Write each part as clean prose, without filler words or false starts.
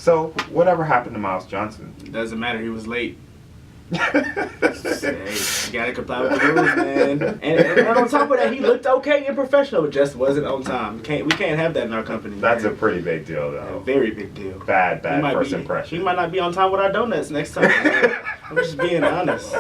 So, whatever happened to Miles Johnson? Doesn't matter. He was late. Hey, you gotta comply with the rules, man. And on top of that, he looked okay and professional, but just wasn't on time. We can't have that in our company. That's man. a pretty big deal, though. A very big deal. Bad first impression. He might not be on time with our donuts next time. I'm just being honest.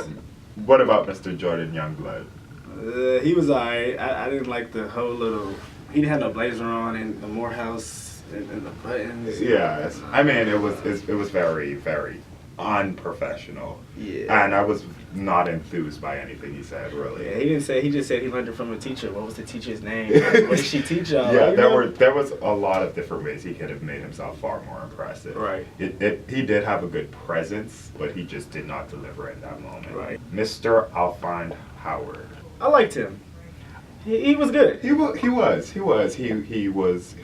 What about Mr. Jordan Youngblood? He was alright. I didn't like the whole little. He didn't have no blazer on and the Morehouse and the buttons. Yeah, I mean it was very, very unprofessional. Yeah. And I was not enthused by anything he said, really. Yeah, he just said he learned it from a teacher. What was the teacher's name? What did she teach y'all? Yeah, there was a lot of different ways he could have made himself far more impressive. Right. He did have a good presence, but he just did not deliver in that moment. Right. Mr. Alphonse Howard. I liked him. He was good. He was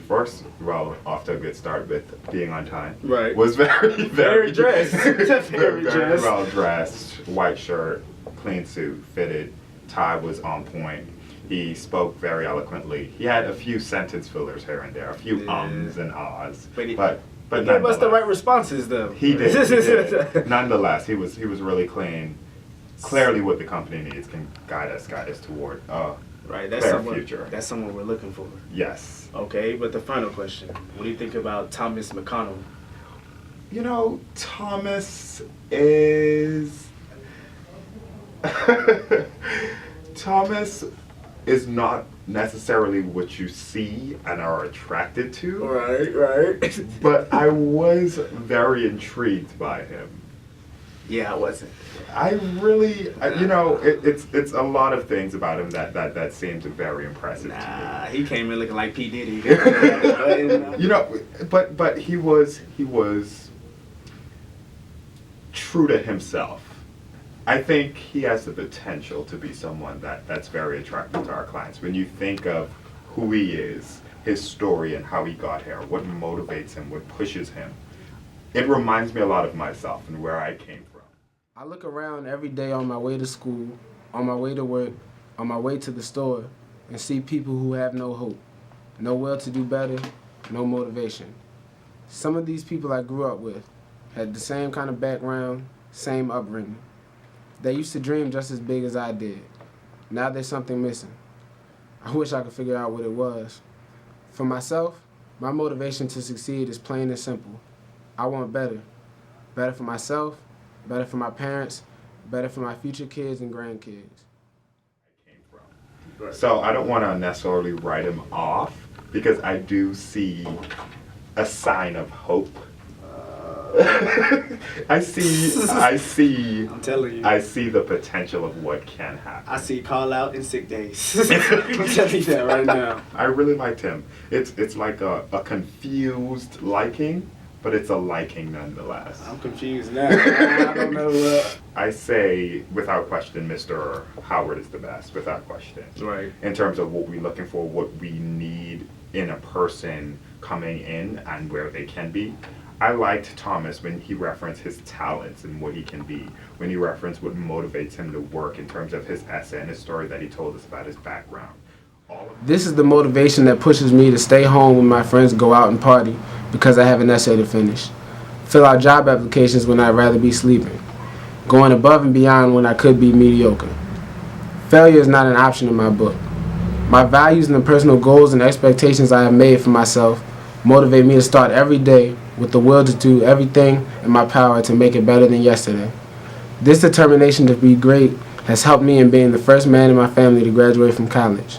first, well, off to a good start with being on time. Right. Was very dressed. very well dressed. White shirt, clean suit, fitted, tie was on point. He spoke very eloquently. He had a few sentence fillers here and there, a few ums and ahs. But he gave us the right responses, though. He did. Nonetheless, he was really clean. Clearly, what the company needs can guide us toward right. future. That's someone we're looking for. Yes. Okay, but the final question: what do you think about Thomas McConnell? You know, Thomas is Thomas is not necessarily what you see and are attracted to. Right. But I was very intrigued by him. Yeah, I wasn't. It's a lot of things about him that seemed very impressive to me. He came in looking like P. Diddy. But he was true to himself. I think he has the potential to be someone that's very attractive to our clients. When you think of who he is, his story and how he got here, what motivates him, what pushes him, it reminds me a lot of myself and where I came from. I look around every day on my way to school, on my way to work, on my way to the store, and see people who have no hope, no will to do better, no motivation. Some of these people I grew up with had the same kind of background, same upbringing. They used to dream just as big as I did. Now there's something missing. I wish I could figure out what it was. For myself, my motivation to succeed is plain and simple. I want better. Better for myself, better for my parents, better for my future kids and grandkids. So I don't want to necessarily write him off because I do see a sign of hope. I see. I'm telling you. I see the potential of what can happen. I see call out and sick days. I'm telling you that right now. I really liked him. It's like a confused liking, but it's a liking nonetheless. I'm confused now. I don't know. I say, without question, Mr. Howard is the best, without question. Right. In terms of what we're looking for, what we need in a person coming in and where they can be. I liked Thomas when he referenced his talents and what he can be, when he referenced what motivates him to work in terms of his essay and his story that he told us about his background. This is the motivation that pushes me to stay home when my friends go out and party because I have an essay to finish. Fill out job applications when I'd rather be sleeping. Going above and beyond when I could be mediocre. Failure is not an option in my book. My values and the personal goals and expectations I have made for myself motivate me to start every day with the will to do everything in my power to make it better than yesterday. This determination to be great has helped me in being the first man in my family to graduate from college.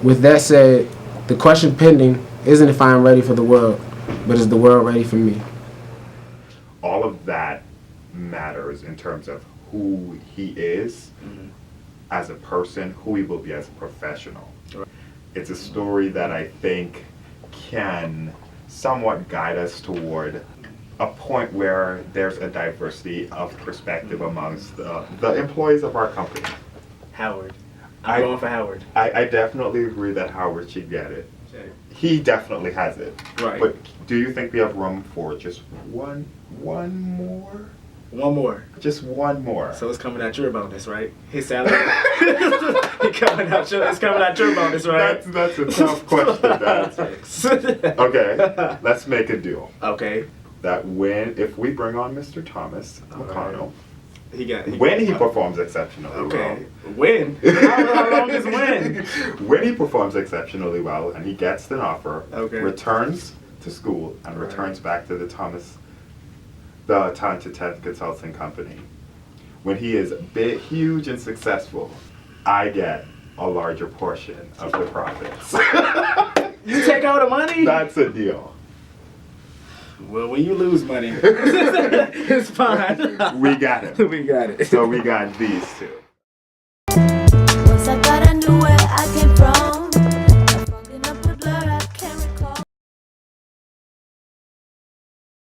With that said, the question pending isn't if I am ready for the world, but is the world ready for me? All of that matters in terms of who he is as a person, who he will be as a professional. It's a story that I think can somewhat guide us toward a point where there's a diversity of perspective amongst the employees of our company. Howard. I'm going for Howard. I definitely agree that Howard should get it. He definitely has it. Right. But do you think we have room for just one more? One more. Just one more. So it's coming out your bonus, right? His salary. It's coming out your bonus, right? That's a tough question to answer. Okay, let's make a deal. Okay. that if we bring on Mr. Thomas McConnell, when he performs exceptionally Okay. well. When? How long is when? When he performs exceptionally well and he gets an offer, Okay. returns to school and Right. returns back to the Talented 10th Consulting Company. When he is big, huge and successful, I get a larger portion of the profits. You take all the money? That's a deal. Well, when you lose money, it's fine. We got it. We got it. So we got these two.